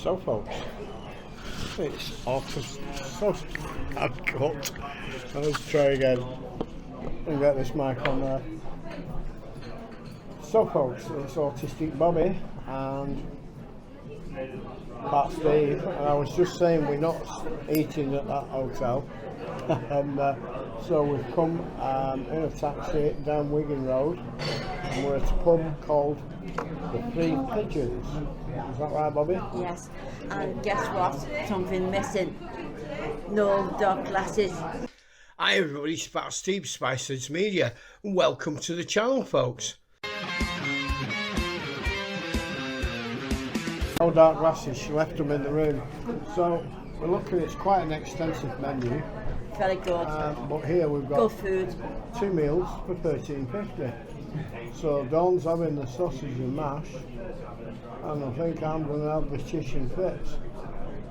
So folks, it's Autistic. So I've got. Let's try again and get this mic on there. So folks, it's Autistic Bobbie and that's Steve, and I was just saying we're not eating at that hotel and so we've come in a taxi down Wigan Road and we're at a pub called the Three Pigeons. Is that right, Bobbie? Yes, and guess what? Something missing. No dark glasses. Hi everybody, it's about Steve Spices Media and welcome to the channel, folks. No dark glasses, she left them in the room. So we're looking, it's quite an extensive menu. Very good. But here we've got good food. 2 meals for $13.50. So Dawn's having the sausage and mash, and I think I'm going to have the fish and fits.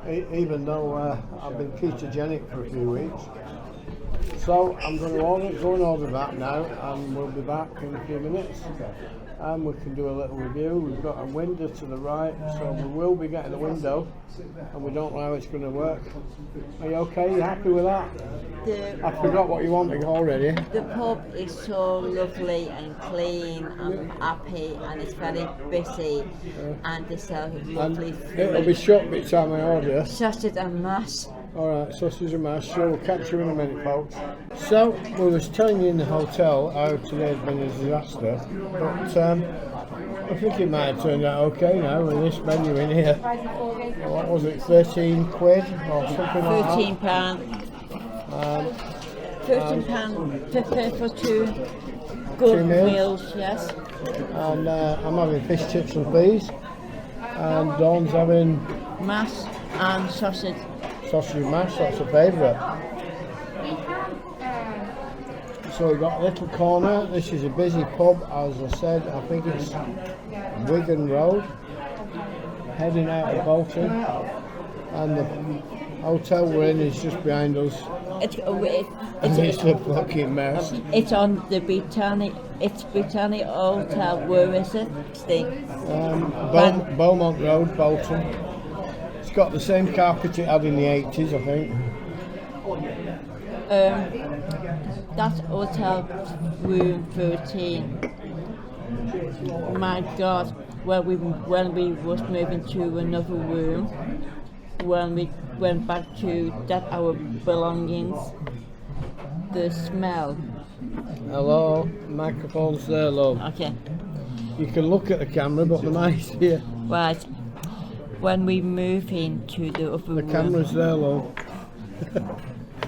Even though I've been ketogenic for a few weeks. So I'm going to go and order that now, and we'll be back in a few minutes. And we can do a little review. We've got a window to the right, so we will be getting a window, and we don't know how it's going to work. Are you okay? You happy with that? I forgot what you wanted already. The pub is so lovely and clean and happy, and it's very busy, and they sell lovely food. It'll be shut by the time I order. Sausage and mash. Alright, sausage and mash, so we'll catch you in a minute, folks. So, we was telling you in the hotel how today's been a disaster, but I think it might have turned out okay now with this menu in here. What was it, 13 quid or something like that? £13 for two good meals, yes. And I'm having fish chips and peas, and Dawn's having mash and sausage. Sausage and mash, that's a favourite. So we've got a little corner. This is a busy pub, as I said. I think it's Wigan Road, heading out of Bolton, and the hotel we're in is just behind us. It's a fucking mess. It's on the Britannia. It's Britannia Hotel. Where is it? Beaumont Road, Bolton. Got the same carpet it had in the 80s, I think. That's hotel room 13. My God, when we was moving to another room, when we went back to that our belongings, the smell. Hello, microphone's there, love. Okay. You can look at the camera, but the mic's here. Right. When we move into the other room. The camera's there, love.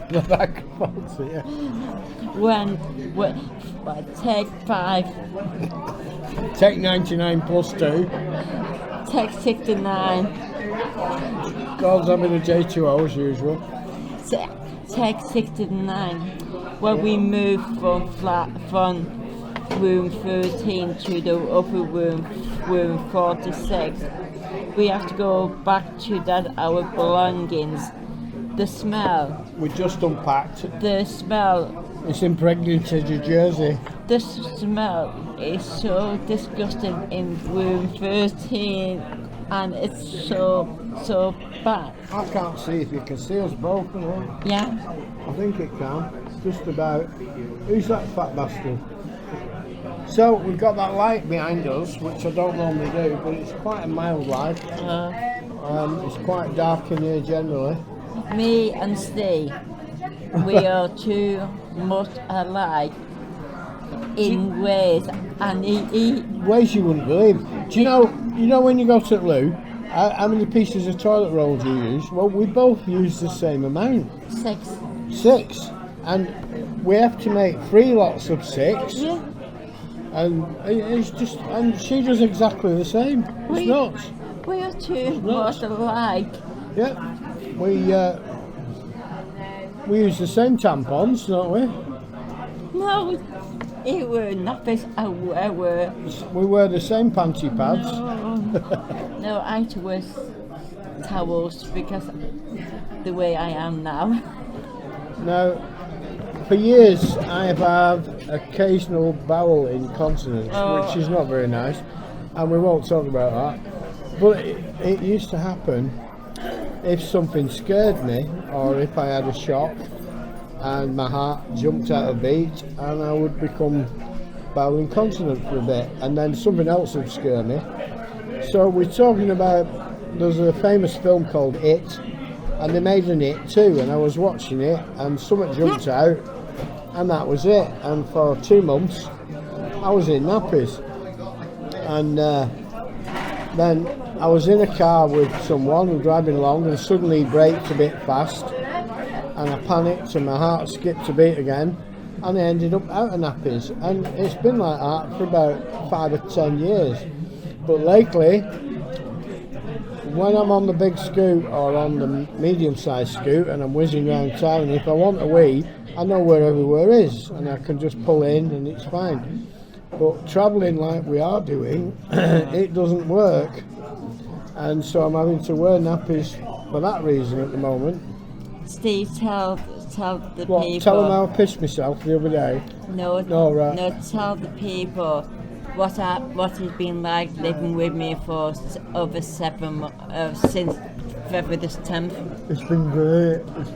The microphone's here. When take 5. Take 99 plus 2. Take 69. God's having a J2O as usual. Take 69. When we move from room 13 to the upper room 46. We have to go back to that our belongings. The smell. We just unpacked. The smell. It's impregnated your jersey. The smell is so disgusting in room 13, and it's so bad. I can't see if you can see us both, you know. Yeah. I think it can. Just about. Who's that fat bastard? So we've got that light behind us, which I don't normally do, but it's quite a mild light. It's quite dark in here generally. Me and Steve, we are too much alike in ways, and ways you wouldn't believe. Do you know when you go to the loo, how many pieces of toilet roll do you use? Well, we both use the same amount. 6, and we have to make 3 lots of 6. Yeah. And it's just, and she does exactly the same. It's nuts. We are too much alike. Yeah, we use the same tampons, don't we? No, it were nothing. We wear the same panty pads. No, I had to wear towels because the way I am now. Now, for years I have had occasional bowel incontinence, which is not very nice, and we won't talk about that. But it used to happen if something scared me, or if I had a shock and my heart jumped out of beat, and I would become bowel incontinent for a bit, and then something else would scare me. So we're talking about, there's a famous film called It, and they made an It too, and I was watching it and something jumped out, and that was it. And for 2 months I was in nappies, and then I was in a car with someone driving along, and suddenly he braked a bit fast, and I panicked and my heart skipped a beat again, and I ended up out of nappies. And it's been like that for about 5 or 10 years. But lately, when I'm on the big scoot or on the medium-sized scoot and I'm whizzing around town, if I want a wee, I know where everywhere is, and I can just pull in and it's fine. But travelling like we are doing, it doesn't work, and so I'm having to wear nappies for that reason at the moment. Steve, tell the What, people. tell them how I pissed myself the other day? No, right. no, tell the people what it's been like living with me for over 7 months, since February the 10th. It's been great. It's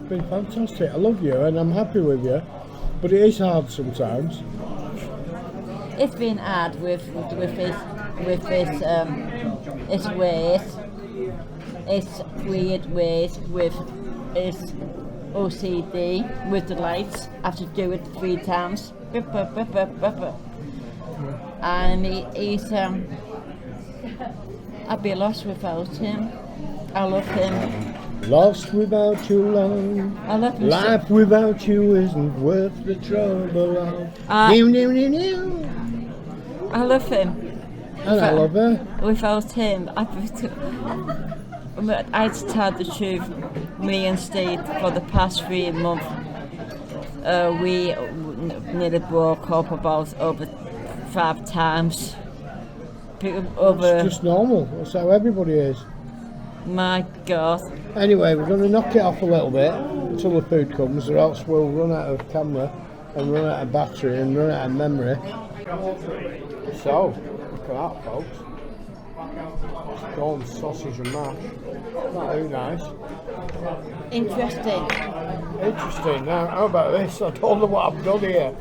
been fantastic. I love you and I'm happy with you, but it is hard sometimes. It's been hard with its ways, its weird ways, with its OCD with the lights. I have to do it 3 times. And he's I'd be lost without him. I love him. Lost without you, love. I love him. Life without you isn't worth the trouble of. I love him. And I love her. Without him, I'd tell the truth. Me and Steve, for the past 3 months, we nearly broke up about over 5 times. It's just normal. That's how everybody is. My God. Anyway, we're going to knock it off a little bit until the food comes, or else we'll run out of camera and run out of battery and run out of memory. So, look at that, folks. It's corn, sausage and mash. Not too nice. Interesting. Interesting. Now, how about this? I don't know what I've done here.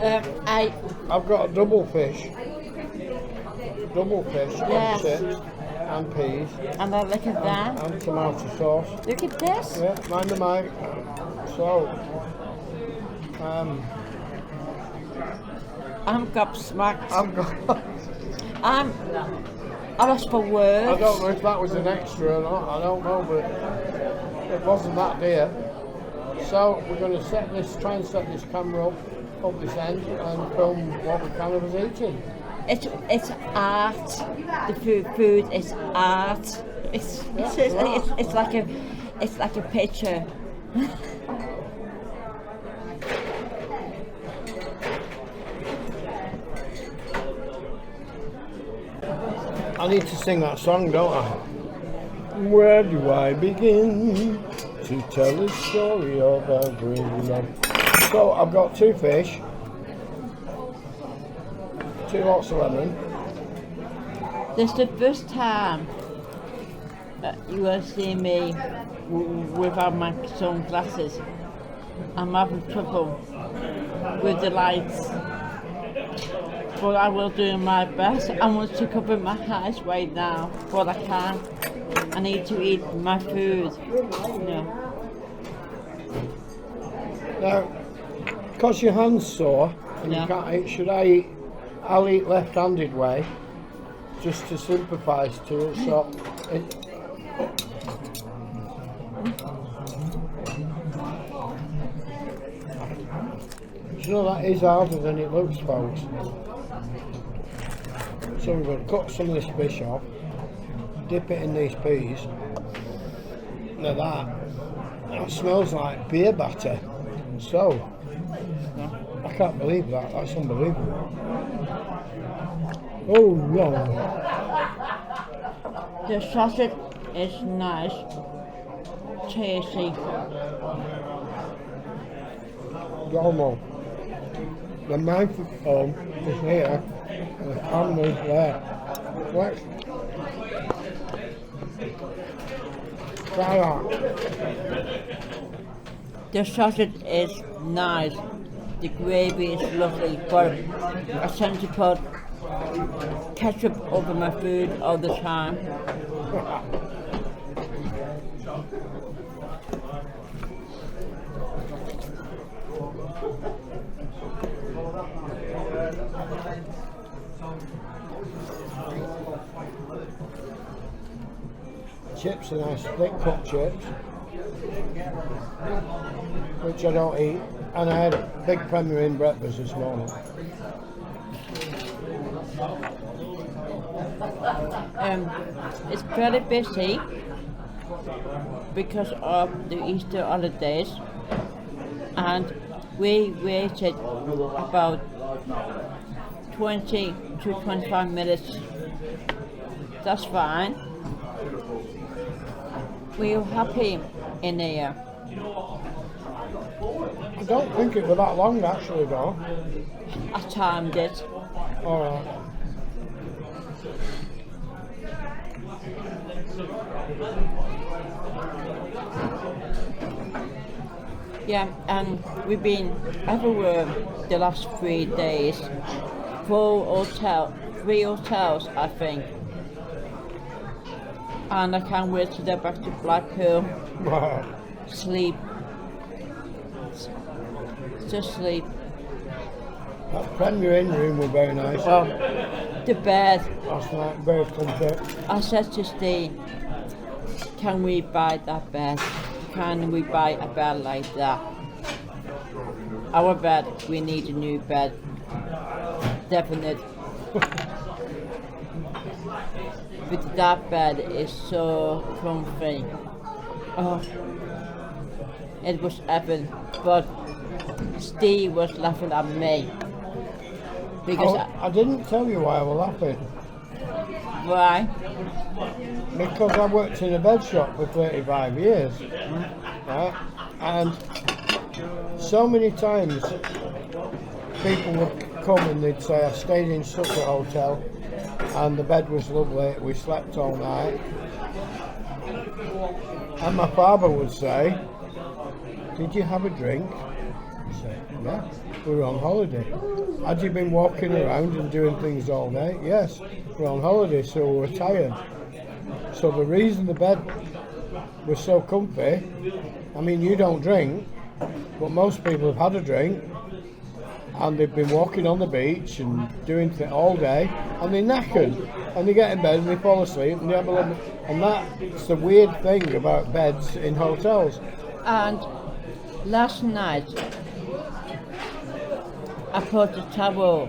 I've got a double fish. Yes. Chips and peas. And I look at that. And tomato sauce. Look at this. Yeah, mind the mic. So, I'm gobsmacked. I'm I lost for words. I don't know if that was an extra or not, I don't know, but it wasn't that dear. So we're going to try and set this camera up this end and film what we can of us eating. It's art. The food is art. It's like a picture. I need to sing that song, don't I? Where do I begin to tell the story of our great love? So I've got 2 fish, 2 lots of lemon. This is the first time that you will see me without my sunglasses. I'm having trouble with the lights, but I will do my best. I want to cover my eyes right now, but I can't. I need to eat my food. Now, because your hand's sore and you can't eat, I'll eat left-handed way, just to sympathise to it. So, you know, that is harder than it looks, folks. So we're going to cut some of this fish off, dip it in these peas. Now that smells like beer batter. So, I can't believe that. That's unbelievable. Oh no. The sausage is nice, tasty. Almost. The microphone is here and the camera is there. What? Try that. The sausage is nice. The gravy is lovely, but I tend to put ketchup over my food all the time. Chips are nice, thick cut chips, which I don't eat, and I had a big Premier Inn breakfast this morning. It's very busy because of the Easter holidays, and we waited about 20 to 25 minutes. That's fine. We're happy in here. I don't think it was that long actually though. I timed it. Alright. Yeah, and we've been everywhere the last 3 days. 3 hotels, I think. And I can't wait to get back to Blackpool. Sleep. Just sleep. That Premier Inn room was very nice. Oh, the bed. Last night, very comfy. I said to Steve, can we buy that bed? Can we buy a bed like that? Our bed, we need a new bed. Definite. But that bed is so comfy. Oh, it was heaven. But Steve was laughing at me. Because I didn't tell you why I was laughing. Why? Because I worked in a bed shop for 35 years. Right? And so many times people would come and they'd say, I stayed in such a hotel and the bed was lovely, we slept all night. And my father would say, did you have a drink? I said, yeah, we were on holiday. Had you been walking around and doing things all day? Yes, we're on holiday, so we were tired. So the reason the bed was so comfy, I mean, you don't drink, but most people have had a drink and they've been walking on the beach and doing things all day and they're knackered and they get in bed and they fall asleep and they have a little, and that's the weird thing about beds in hotels. And last night I put the towel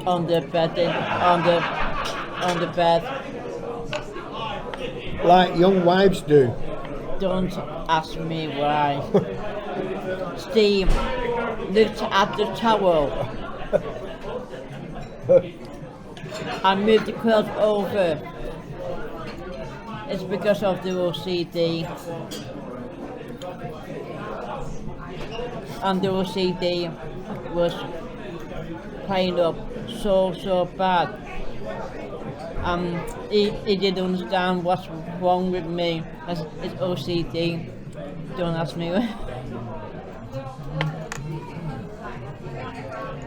on the bed on the bed. Like young wives do. Don't ask me why. Steve looked at the towel. I moved the quilt over. It's because of the OCD. And the OCD was playing up so bad. He didn't understand what's wrong with me. It's OCD. Don't ask me.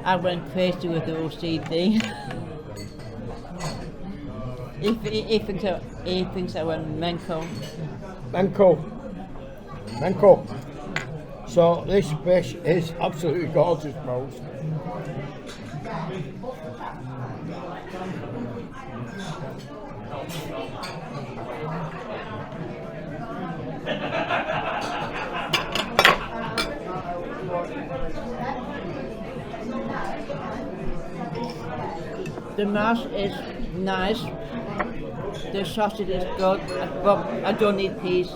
I went crazy with the OCD. He thinks I went mental. Mental. So this fish is absolutely gorgeous, folks. The mash is nice. The sausage is good, but I don't eat peas.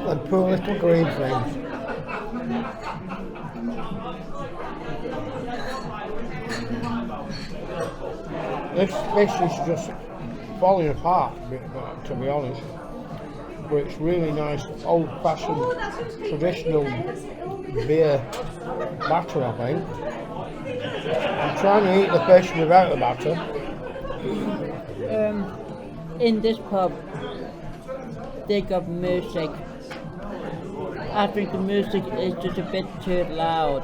And poor little green things. This fish is just falling apart, to be honest. But it's really nice, old-fashioned, traditional beer batter, I think. I'm trying to eat the fish without the batter. in this pub, they got music. I think the music is just a bit too loud.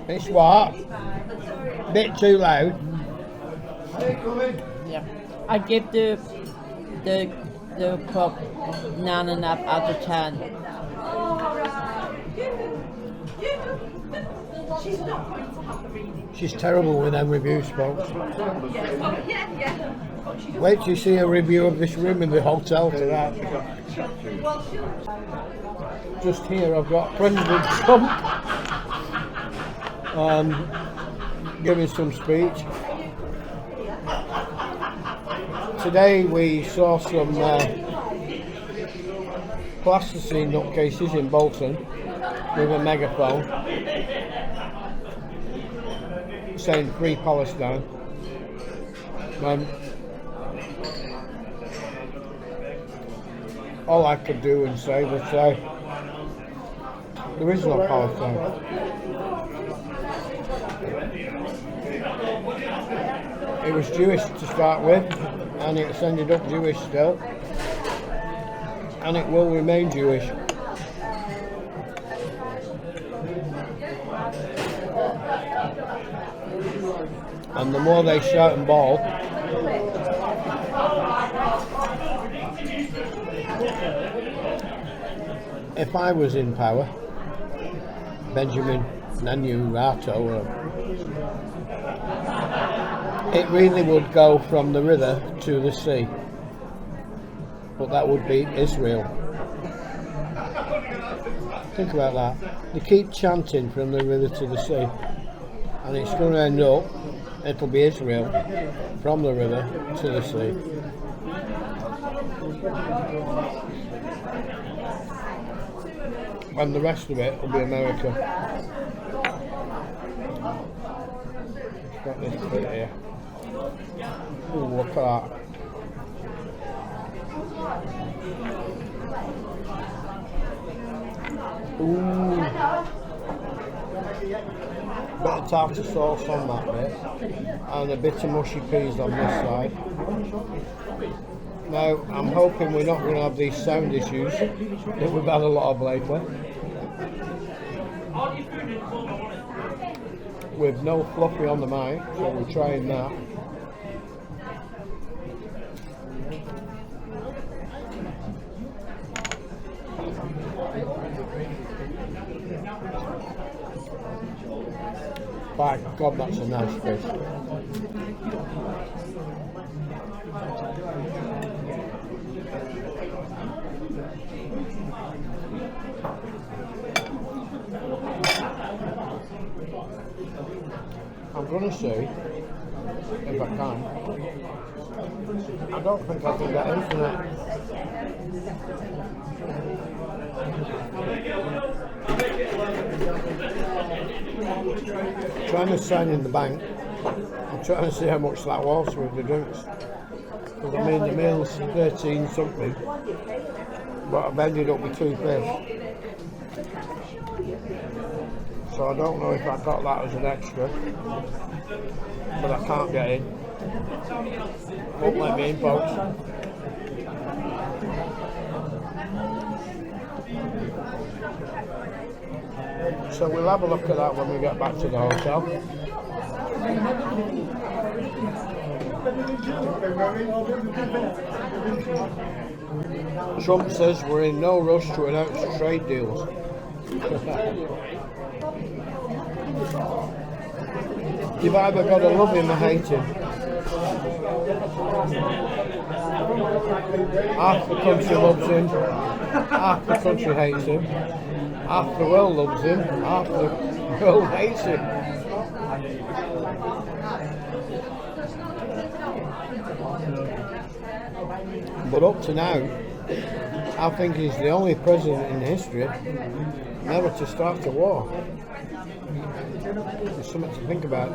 It's what? Bit too loud. Yeah. I give the pub 9.5 out of 10. She's terrible with them reviews, folks. Wait till you see a review of this room in the hotel tonight. Just here I've got President Trump giving some speech. Today we saw some plasticine nutcases in Bolton with a megaphone saying Free Palestine. All I could do and say was say there is no Palestine. It was Jewish to start with, and it's ended up Jewish still, and it will remain Jewish. And the more they shout and bawl, if I was in power, Benjamin Netanyahu, it really would go from the river to the sea, but that would be Israel. Think about that. They keep chanting from the river to the sea, and it's going to end up, it'll be Israel from the river to the sea. And the rest of it will be America. It's got this bit here. Ooh, look at that. Ooh. Bit of tartar sauce on that bit, and a bit of mushy peas on this side. Now, I'm hoping we're not going to have these sound issues that we've had a lot of lately. With no fluffy on the mic, so we're trying that. By God, that's a nice fish. I'm going to see if I can. I don't think I can get internet. Trying to sign in the bank. I'm trying to see how much that was with the drinks. Because I mean the meal's 13 something, but I've ended up with 2 fish. So I don't know if I got that as an extra, but I can't get in. Won't let me in, folks. So we'll have a look at that when we get back to the hotel. Trump says we're in no rush to announce trade deals. You've either got to love him or hate him. Half the country loves him, half the country hates him, half the world loves him, half the world hates him. But up to now, I think he's the only president in history never to start a war. There's something to think about.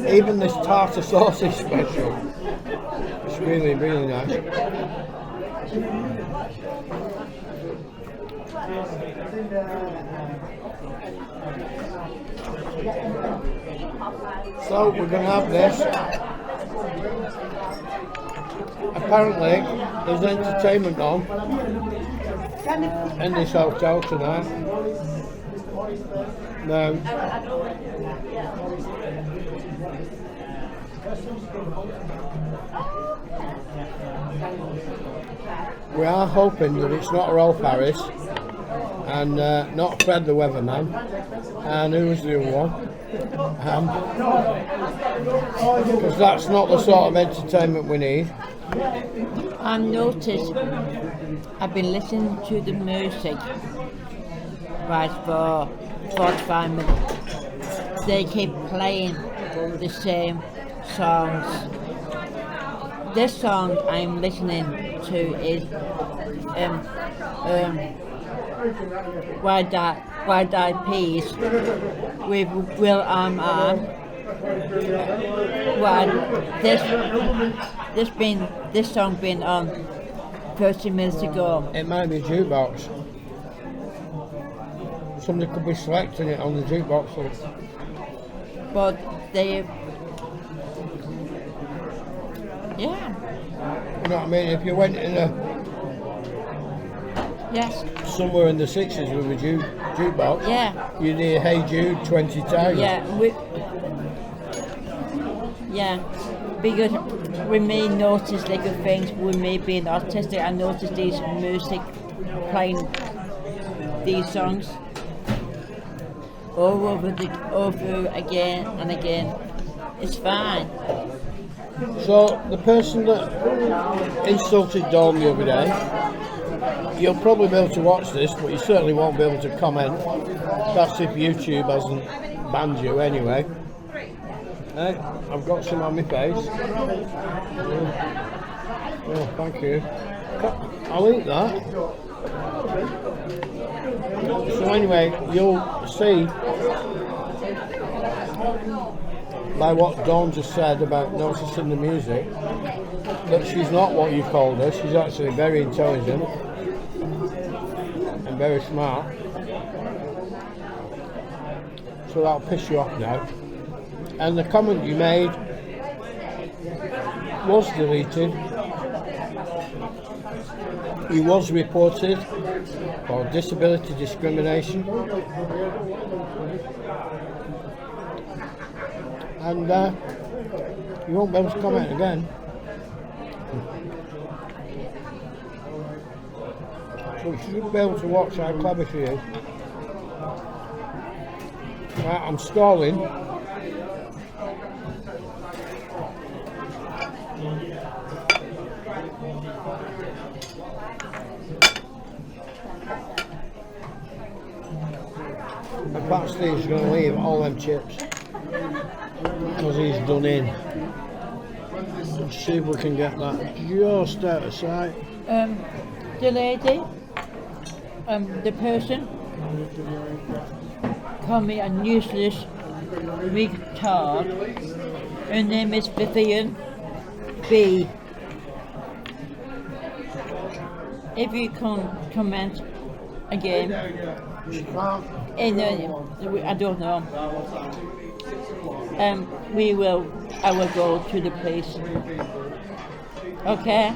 Even this tartar sauce is special. It's really, really nice. So we're going to have this. Apparently there's entertainment on in this hotel tonight. Now, we are hoping that it's not Rolf Harris and not Fred the Weatherman, and who was the other one? Because that's not the sort of entertainment we need. I've noticed, I've been listening to the music right for 45 minutes. They keep playing the same songs. This song I'm listening to is Why Die Peace with Will Arm. Well, this song been on 30 minutes ago. It might be a jukebox. Somebody could be selecting it on the jukebox. But they, yeah. You know what I mean? If you went in Yes. somewhere in the 60s with a jukebox, Yeah. you'd hear Hey Jude 20 times. Yeah, because we may notice little things. We may be autistic. I notice these music playing these songs over again and again. It's fine. So the person that insulted Dawn the other day, you'll probably be able to watch this, but you certainly won't be able to comment. That's if YouTube hasn't banned you anyway. Hey, I've got some on my face. Oh, thank you. I'll eat that. So anyway, you'll see by what Dawn just said about noticing the music that she's not what you called her. She's actually very intelligent and very smart. So that'll piss you off now. And the comment you made was deleted. He was reported for disability discrimination. And you won't be able to comment again. So you should be able to watch how clever she is. Right, I'm stalling. And Pat Steve's going to leave all them chips because he's done in. Let's see if we can get that just out of sight. The lady, the person, called me a useless retard. Her name is Vivian B. If you can comment again. She can't. I don't know. I will go to the police. Okay?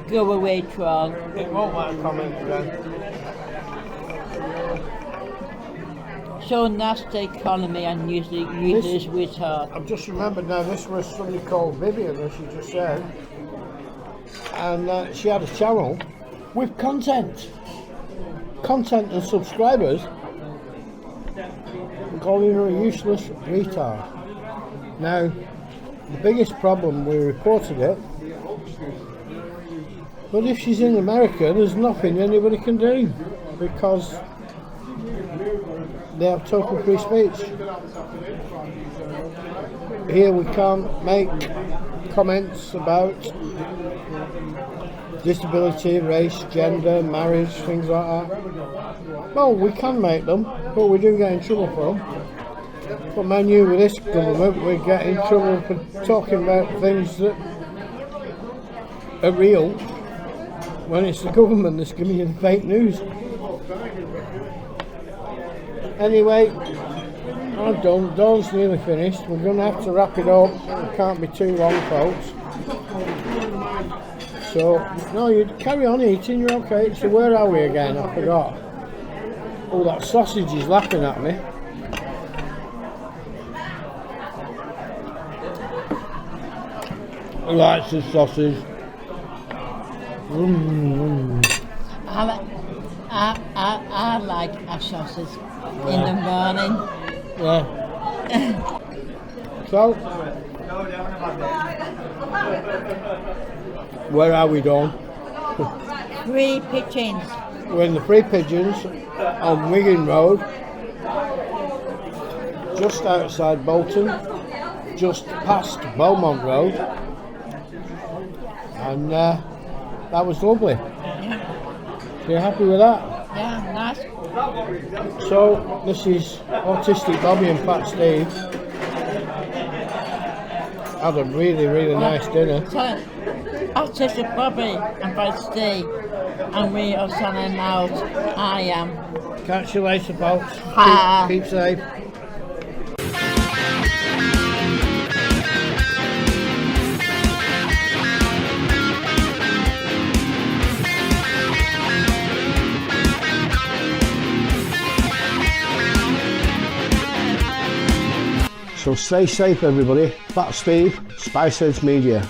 Go away, troll. It won't let her comment again. So nasty calling me and useless retard. I've just remembered now, this was somebody called Vivian, as she just said. And she had a channel with content and subscribers. I'm calling her a useless retard. Now, the biggest problem, we reported it, but if she's in America, there's nothing anybody can do because they have total free speech. Here we can't make comments about disability, race, gender, marriage, things like that. Well, we can make them, but we do get in trouble for them. But man, you with this government, we get in trouble for talking about things that are real when it's the government that's giving you the fake news. Anyway, I'm done. Dawn's nearly finished. We're going to have to wrap it up. It can't be too long, folks. So, no, you carry on eating, you're okay. So where are we again? I forgot. Oh, that sausage is laughing at me. Who likes the sausage? I like a sausage in the morning. Yeah. So, where are we, Dawn? Three Pigeons. We're in the Three Pigeons on Wigan Road, just outside Bolton, just past Beaumont Road, and that was lovely. Yeah. So you're happy with that? Yeah, nice. So this is Autistic Bobbie and Fat Steve. Had a really nice dinner. So, Autistic Bobbie and Fat Steve, and we are signing out. I am. Catch you later, folks. Ha. Keep safe. So stay safe, everybody. Fat Steve, Spiceheads Media.